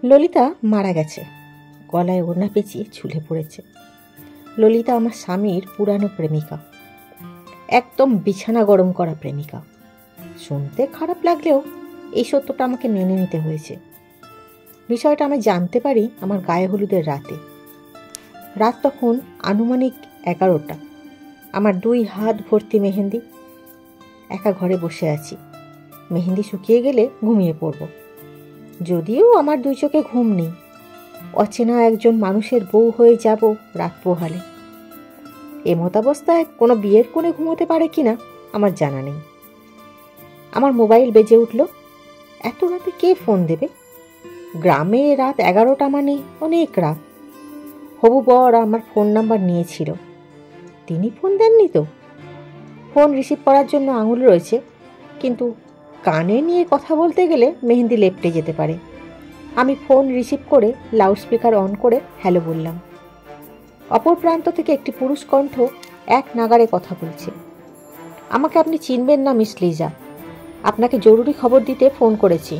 ললিতা মারা গেছে। গলায় ওড়না পেঁচিয়ে ঝুলে পড়েছে। ললিতা আমার স্বামীর পুরানো প্রেমিকা, একদম বিছানা গরম করা প্রেমিকা। শুনতে খারাপ লাগলেও এই সত্যটা আমাকে মেনে নিতে হয়েছে। বিষয়টা আমি জানতে পারি আমার গায়ে হলুদের রাতে। রাত তখন আনুমানিক 11টা। আমার 2 হাত ভর্তি মেহেন্দি। একা ঘরে বসে আছি। মেহেন্দি শুকিয়ে গেলে ঘুমিয়ে পড়ব। যদিও আমার 2 চোখে ঘুম নেই। অচেনা একজন মানুষের বউ হয়ে যাব রাত পোহালে। এমতাবস্থায় কোনো বিয়ের কোণে ঘুমোতে পারে কিনা আমার জানা নেই। আমার মোবাইল বেজে উঠল। এত রাতে কে ফোন দেবে? গ্রামে রাত 11টা মানে অনেক রাত। হবু বর আমার ফোন নাম্বার নিয়েছিল। তিনি ফোন দেননি তো? ফোন রিসিভ করার জন্য আঙুল রয়েছে, কিন্তু কানে নিয়ে কথা বলতে গেলে মেহেন্দি লেপ্টে যেতে পারে। আমি ফোন রিসিভ করে লাউডস্পিকার অন করে হ্যালো বললাম। অপর প্রান্ত থেকে একটি পুরুষ কণ্ঠ এক নাগাড়ে কথা বলছে। আমাকে আপনি চিনবেন না মিস লিজা, আপনাকে জরুরি খবর দিতে ফোন করেছি।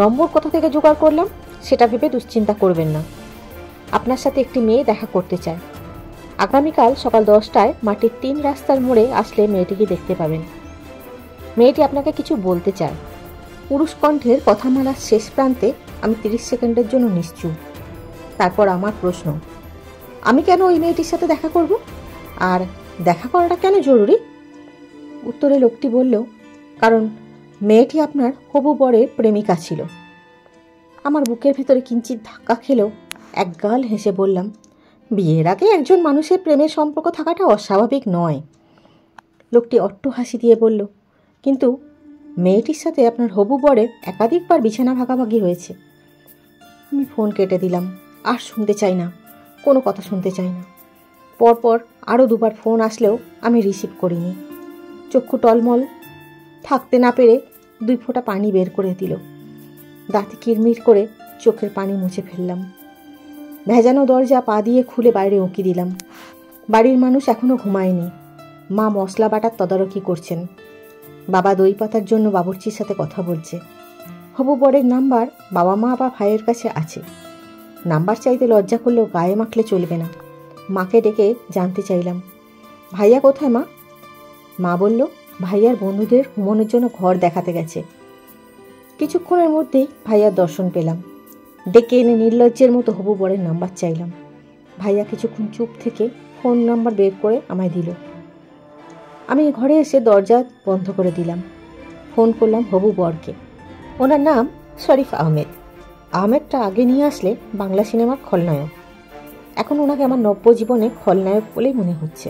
নম্বর কোথা থেকে জোগাড় করলাম সেটা ভেবে দুশ্চিন্তা করবেন না। আপনার সাথে একটি মেয়ে দেখা করতে চায়। আগামীকাল সকাল 10টায় মাটির 3 রাস্তার মোড়ে আসলে মেয়েটিকে দেখতে পাবেন। মেয়েটি আপনাকে কিছু বলতে চায়। পুরুষ কণ্ঠের কথামালার শেষ প্রান্তে আমি 30 সেকেন্ডের জন্য নিশ্চুপ। তারপর আমার প্রশ্ন, আমি কেন ওই মেয়েটির সাথে দেখা করব? আর দেখা করাটা কেন জরুরি? উত্তরে লোকটি বলল, কারণ মেয়েটি আপনার হবু বরের প্রেমিকা ছিল। আমার বুকের ভেতরে কিঞ্চিত ধাক্কা খেলেও একগাল হেসে বললাম, বিয়ের আগে একজন মানুষের প্রেমের সম্পর্ক থাকাটা অস্বাভাবিক নয়। লোকটি অট্ট হাসি দিয়ে বলল, কিন্তু মেয়েটির সাথে আপনার হবু বরের একাধিকবার বিছানা ভাগাভাগি হয়েছে। আমি ফোন কেটে দিলাম। আর শুনতে চাই না, কোনো কথা শুনতে চাই না। পরপর আরও 2বার ফোন আসলেও আমি রিসিভ করিনি। চক্ষু টলমল, থাকতে না পেরে 2 ফোঁটা পানি বের করে দিল। দাঁতে কিরমির করে চোখের পানি মুছে ফেললাম। ভেজানো দরজা পা দিয়ে খুলে বাইরে উঁকি দিলাম। বাড়ির মানুষ এখনও ঘুমায়নি। মা মশলা বাটার তদারকি করছেন। বাবা দই পাতার জন্য বাবুর্চির সাথে কথা বলছে। হবু বরের নাম্বার বাবা মা বা ভাইয়ের কাছে আছে। নাম্বার চাইতে লজ্জা করলেও গায়ে মাখলে চলবে না। মাকে ডেকে জানতে চাইলাম, ভাইয়া কোথায় মা? মা বলল, ভাইয়ার বন্ধুদের ঘুমানোর জন্য ঘর দেখাতে গেছে। কিছুক্ষণের মধ্যেই ভাইয়ার দর্শন পেলাম। ডেকে এনে নির্লজ্জের মতো হবু বরের নাম্বার চাইলাম। ভাইয়া কিছুক্ষণ চুপ থেকে ফোন নাম্বার বের করে আমায় দিল। আমি ঘরে এসে দরজা বন্ধ করে দিলাম। ফোন করলাম হবু বরকে। ওনার নাম শরীফ আহমেদ। আহমেদটা আগে নিয়ে আসলে বাংলা সিনেমার খলনায়ক। এখন ওনাকে আমার নব্য জীবনে খলনায়ক বলেই মনে হচ্ছে।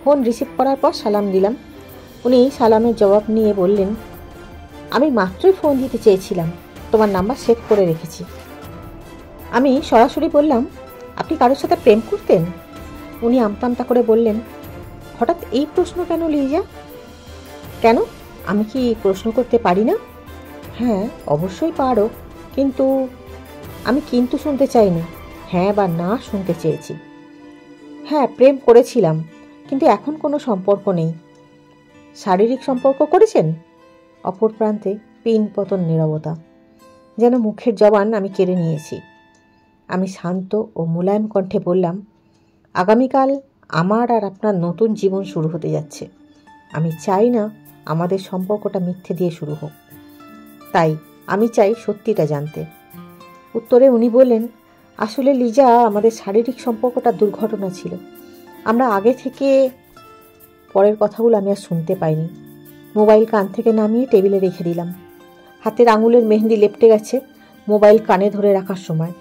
ফোন রিসিভ করার পর সালাম দিলাম। উনি সালামের জবাব নিয়ে বললেন, আমি মাত্রই ফোন দিতে চেয়েছিলাম, তোমার নাম্বার সেভ করে রেখেছি। আমি সরাসরি বললাম, আপনি কারোর সাথে প্রেম করতেন? উনি আমতা আমতা করে বললেন, হঠাৎ এই প্রশ্ন কেন লিজা? কেন, আমি কি প্রশ্ন করতে পারি না? হ্যাঁ অবশ্যই পারো, কিন্তু আমি কিন্তু শুনতে চাইনি, হ্যাঁ বা না শুনতে চেয়েছি। হ্যাঁ প্রেম করেছিলাম, কিন্তু এখন কোনো সম্পর্ক নেই। শারীরিক সম্পর্ক করেছেন? অপর প্রান্তে পিন পতন নীরবতা, যেন মুখের জবান আমি কেড়ে নিয়েছি। আমি শান্ত ও মোলায়েম কণ্ঠে বললাম, আগামীকাল আমার আর আপনার নতুন জীবন শুরু হতে যাচ্ছে। আমি চাই না আমাদের সম্পর্কটা মিথ্যে দিয়ে শুরু হোক, তাই আমি চাই সত্যিটা জানতে। উত্তরে উনি বললেন, আসলে লিজা, আমাদের শারীরিক সম্পর্কটা দুর্ঘটনা ছিল। আমরা আগে থেকে। পরের কথাগুলো আমি আর শুনতে পাইনি। মোবাইল কান থেকে নামিয়ে টেবিলে রেখে দিলাম। হাতের আঙুলের মেহেন্দি লেপ্টে গেছে মোবাইল কানে ধরে রাখার সময়।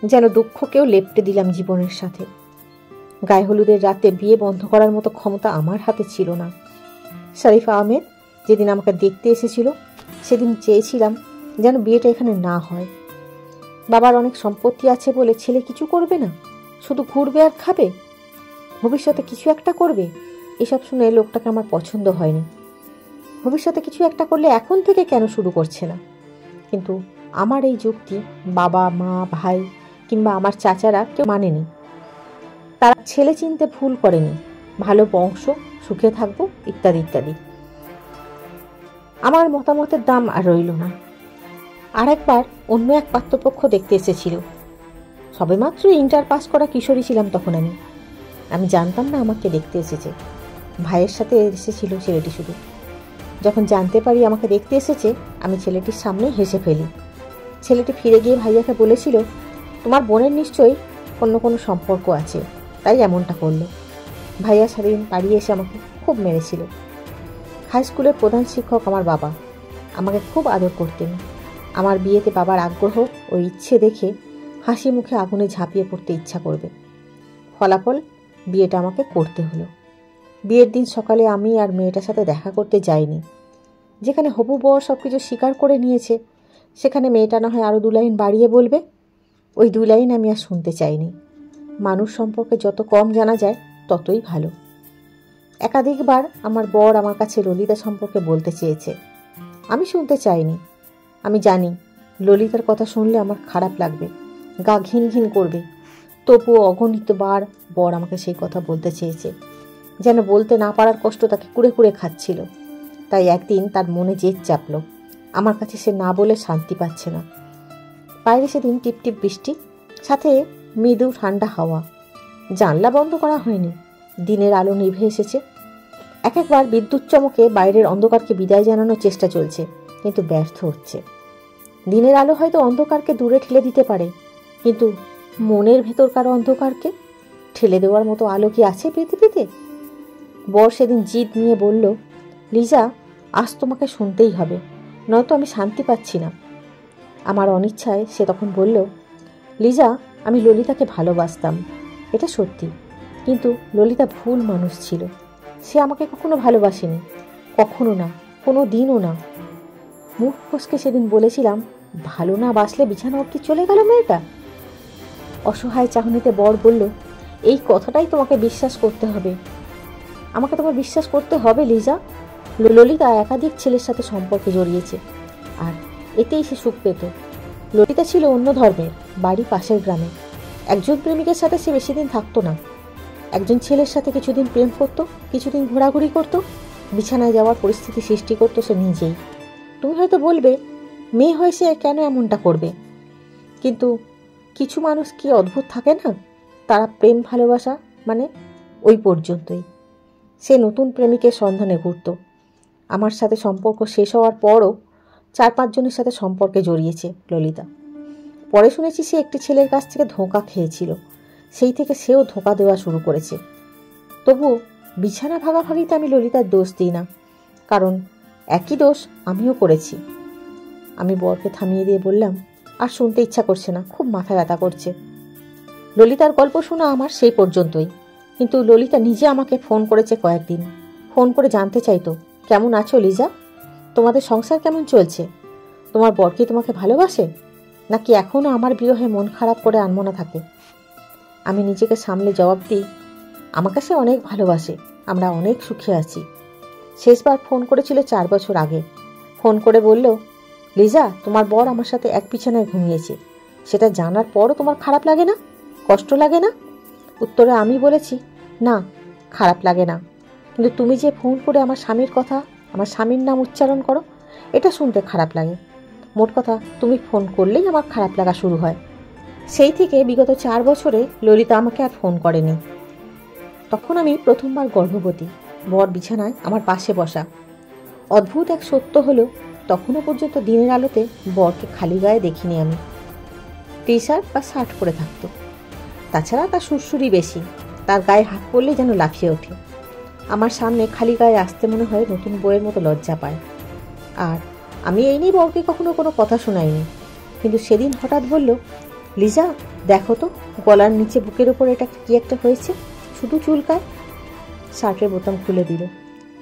যেন দুঃখকেও লেপ্টে দিলাম জীবনের সাথে। গায়ে হলুদের রাতে বিয়ে বন্ধ করার মতো ক্ষমতা আমার হাতে ছিল না। শরীফ আহমেদ যেদিন আমাকে দেখতে এসেছিল সেদিন চেয়েছিলাম যেন বিয়েটা এখানে না হয়। বাবার অনেক সম্পত্তি আছে বলে ছেলে কিছু করবে না, শুধু ঘুরবে আর খাবে, ভবিষ্যতে কিছু একটা করবে, এসব শুনে লোকটাকে আমার পছন্দ হয়নি। ভবিষ্যতে কিছু একটা করলে এখন থেকে কেন শুরু করছে না? কিন্তু আমার এই যুক্তি বাবা মা ভাই কিংবা আমার চাচারা কেউ মানেনি। তারা ছেলে চিনতে ভুল করেনি, ভালো বংশ, সুখে থাকবো ইত্যাদি ইত্যাদি। আমার মতামতের দাম আর রইল না। আর একবার অন্য এক পাত্রপক্ষ দেখতে এসেছিল। সবেমাত্র ইন্টার পাস করা কিশোরী ছিলাম তখন। আমি জানতাম না আমাকে দেখতে এসেছে। ভাইয়ের সাথে এসেছিল ছেলেটি শুধু। যখন জানতে পারি আমাকে দেখতে এসেছে, আমি ছেলেটির সামনে হেসে ফেলি। ছেলেটি ফিরে গিয়ে ভাইয়াকে বলেছিল, তোমার বোনের নিশ্চয়ই অন্য কোনো সম্পর্ক আছে, তাই এমনটা করলো। ভাইয়া সেদিন বাড়ি এসে আমাকে খুব মেরেছিল। হাই স্কুলের প্রধান শিক্ষক আমার বাবা। আমাকে খুব আদর করতেন। আমার বিয়েতে বাবার আগ্রহ ও ইচ্ছে দেখে হাসি মুখে আগুনে ঝাঁপিয়ে পড়তে ইচ্ছা করবে। ফলাফল, বিয়েটা আমাকে করতে হলো। বিয়ের দিন সকালে আমি আর মেয়েটার সাথে দেখা করতে যাইনি। যেখানে হবু বর সব কিছু স্বীকার করে নিয়েছে, সেখানে মেয়েটা না হয় আরও 2 লাইন বাড়িয়ে বলবে। ওই 2 লাইন আমি আর শুনতে চাইনি। মানুষ সম্পর্কে যত কম জানা যায় ততই ভালো। একাধিকবার আমার বর আমার কাছে ললিতা সম্পর্কে বলতে চেয়েছে। আমি শুনতে চাইনি। আমি জানি ললিতার কথা শুনলে আমার খারাপ লাগবে, গা ঘিন ঘিন করবে। তবুও অগণিতবার বর আমাকে সেই কথা বলতে চেয়েছে, যেন বলতে না পারার কষ্ট তাকে কুড়ে কুড়ে খাচ্ছিল। তাই একদিন তার মনে জেদ চাপল, আমার কাছে সে না বলে শান্তি পাচ্ছে না। বাইরে সেদিন টিপটিপ বৃষ্টি, সাথে মৃদু ঠান্ডা হাওয়া। জানলা বন্ধ করা হয়নি। দিনের আলো নিভে এসেছে। এক একবার বিদ্যুৎ চমকে বাইরের অন্ধকারকে বিদায় জানানোর চেষ্টা চলছে, কিন্তু ব্যর্থ হচ্ছে। দিনের আলো হয়তো অন্ধকারকে দূরে ঠেলে দিতে পারে, কিন্তু মনের ভেতরকার অন্ধকারকে ঠেলে দেওয়ার মতো আলো কি আছে পৃথিবীতে? বর সেদিন জিদ নিয়ে বলল, লিজা, আজ তোমাকে শুনতেই হবে, নয়তো আমি শান্তি পাচ্ছি না। আমার অনিচ্ছায় সে তখন বলল, লিজা, আমি ললিতাকে ভালোবাসতাম, এটা সত্যি, কিন্তু ললিতা ভুল মানুষ ছিল। সে আমাকে কখনো ভালোবাসেনি, কখনো না, কোনো দিনও না। মুখ ফসকে সেদিন বলেছিলাম, ভালো না বাসলে বিছানা অবধি চলে গেল মেয়েটা। অসহায় চাহনিতে বর বলল, এই কথাটাই তোমাকে বিশ্বাস করতে হবে। আমাকে তোমার বিশ্বাস করতে হবে লিজা। ললিতা একাধিক ছেলের সাথে সম্পর্কে জড়িয়েছে, আর এতেই সে সুখ পেত। ললিতা ছিল অন্য ধর্মের, বাড়ি পাশের গ্রামে। একজন প্রেমিকের সাথে সে বেশি দিন থাকতো না। একজন ছেলের সাথে কিছুদিন প্রেম করতো, কিছুদিন ঘোরাঘুরি করতো, বিছানায় যাওয়ার পরিস্থিতি সৃষ্টি করতো সে নিজেই। তুমি হয়তো বলবে, মেয়ে হয়ে সে কেন এমনটা করবে? কিন্তু কিছু মানুষ কি অদ্ভুত থাকে না? তারা প্রেম ভালোবাসা মানে ওই পর্যন্তই। সে নতুন প্রেমিকের সন্ধানে ঘুরত। আমার সাথে সম্পর্ক শেষ হওয়ার পরও 4-5 জনের সাথে সম্পর্কে জড়িয়েছে ললিতা। পরে শুনেছি সে একটি ছেলের কাছ থেকে ধোঁকা খেয়েছিল। সেই থেকে সেও ধোঁকা দেওয়া শুরু করেছে। তবুও বিছানা ভাগাভাগিতে আমি ললিতার দোষ দিই না, কারণ একই দোষ আমিও করেছি। আমি বরকে থামিয়ে দিয়ে বললাম, আর শুনতে ইচ্ছা করছে না, খুব মাথা ব্যথা করছে। ললিতার গল্প শোনা আমার সেই পর্যন্তই। কিন্তু ললিতা নিজে আমাকে ফোন করেছে কয়েকদিন। ফোন করে জানতে চাইতো, কেমন আছো লিজা? তোমাদের সংসার কেমন চলছে? তোমার বর কি তোমাকে ভালোবাসে, নাকি এখনও আমার বিরহে মন খারাপ করে আনমনা থাকে? আমি নিজেকে সামলে জবাব দিই, আমাকে সে অনেক ভালোবাসে, আমরা অনেক সুখে আছি। শেষবার ফোন করেছিল 4 বছর আগে। ফোন করে বলল, লিজা, তোমার বর আমার সাথে এক বিছানায় ঘুমিয়েছে। সেটা জানার পরও তোমার খারাপ লাগে না, কষ্ট লাগে না? উত্তরে আমি বলেছি, না, খারাপ লাগে না, কিন্তু তুমি যে ফোন করে আমার স্বামীর কথা, আমার স্বামীর নাম উচ্চারণ করো, এটা শুনতে খারাপ লাগে। মোট কথা, তুমি ফোন করলেই আমার খারাপ লাগা শুরু হয়। সেই থেকে বিগত 4 বছরে ললিতা আমাকে আর ফোন করেনি। তখন আমি প্রথমবার গর্ভবতী, বর বিছানায় আমার পাশে বসা। অদ্ভুত এক সত্য হলো, তখনও পর্যন্ত দিনের আলোতে বরকে খালি গায়ে দেখিনি আমি। টি-শার্ট বা শার্ট পরে থাকতো। তাছাড়া তার সুরসুরি বেশি, তার গায়ে হাত পড়লে যেন লাফিয়ে ওঠে। আমার সামনে খালি গায়ে আসতে মনে হয় নতুন বইয়ের মতো লজ্জা পায়। আর আমি এই নিয়ে বরকে কখনো কোনো কথা শোনাইনি। কিন্তু সেদিন হঠাৎ বলল, লিজা, দেখো তো গলার নিচে বুকের ওপর এটা কি একটা হয়েছে, শুধু চুলকায়। শার্টের বোতাম খুলে দিল।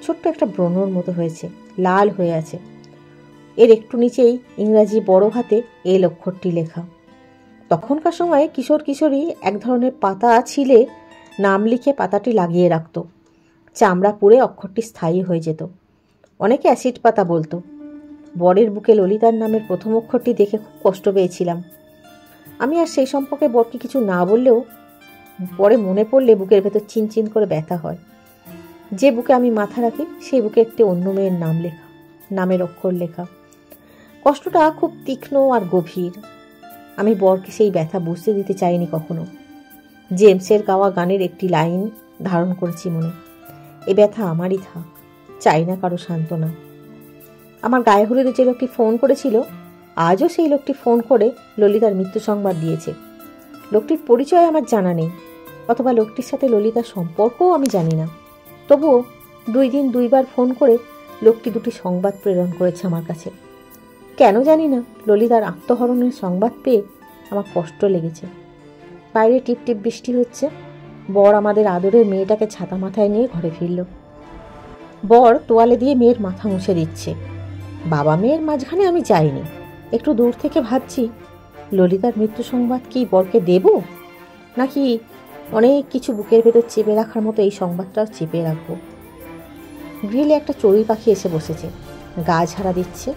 ছোট্ট একটা ব্রণর মতো হয়েছে, লাল হয়ে আছে। এর একটু নিচেই ইংরাজি বড় হাতে এল অক্ষরটি লেখা। তখনকার সময়ে কিশোর কিশোরী এক ধরনের পাতা ছিলে নাম লিখে পাতাটি লাগিয়ে রাখত। চামড়া পুড়ে অক্ষরটি স্থায়ী হয়ে যেত। অনেকে অ্যাসিড পাতা বলতো। বরের বুকে ললিতার নামের প্রথম অক্ষরটি দেখে খুব কষ্ট পেয়েছিলাম। আমি আর সেই সম্পর্কে বরকে কিছু না বললেও পরে মনে পড়লে বুকের ভেতর চিনচিন করে ব্যথা হয়। যে বুকে আমি মাথা রাখি সেই বুকে একটি অন্য মেয়ের নাম লেখা, নামের অক্ষর লেখা। কষ্টটা খুব তীক্ষ্ণ আর গভীর। আমি বরকে সেই ব্যথা বুঝতে দিতে চাইনি কখনো। জেমসের গাওয়া গানের একটি লাইন ধারণ করেছি মনে, এ ব্যথা আমারই থাক, চাই না কারো সান্ত্বনা। আমার গায়ে হলুদে যে লোকটি ফোন করেছিল, আজও সেই লোকটি ফোন করে ললিতার মৃত্যু সংবাদ দিয়েছে। লোকটির পরিচয় আমার জানা নেই, অথবা লোকটির সাথে ললিতার সম্পর্কও আমি জানি না। তবুও 2 দিন 2 বার ফোন করে লোকটি দুটি সংবাদ প্রেরণ করেছে আমার কাছে। কেন জানি না, ললিতার আত্মহরণের সংবাদ পেয়ে আমার কষ্ট লেগেছে। বাইরে টিপ টিপ বৃষ্টি হচ্ছে। বর আমাদের আদরের মেয়েটাকে ছাতা মাথায় নিয়ে ঘরে ফিরল। বর তোয়ালে দিয়ে মেয়ের মাথা মুছে দিচ্ছে। বাবা মেয়ের মাঝখানে আমি যাইনি, একটু দূর থেকে ভাবছি ললিতার মৃত্যু সংবাদ কি বরকে দেব, নাকি অনেক কিছু বুকের ভেতর চেপে রাখার মতো এই সংবাদটাও চেপে রাখবো। গ্রিলে একটা চড়ুই পাখি এসে বসেছে, গা ঝাড়া দিচ্ছে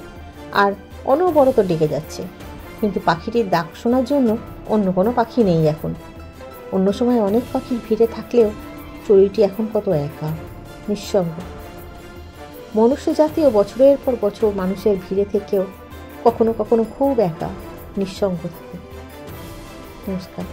আর অনবরত ডেকে যাচ্ছে, কিন্তু পাখিটির ডাক শোনার জন্য অন্য কোনো পাখি নেই এখন। অন্য সময় অনেক পাখির ভিড়ে থাকলেও চড়ুইটি এখন কত একা, নিঃসঙ্গ। মনুষ্য জাতীয় বছরের পর বছর মানুষের ভিড়ে থেকেও কখনো কখনো খুব একা, নিঃসঙ্গ থাকে। নমস্কার।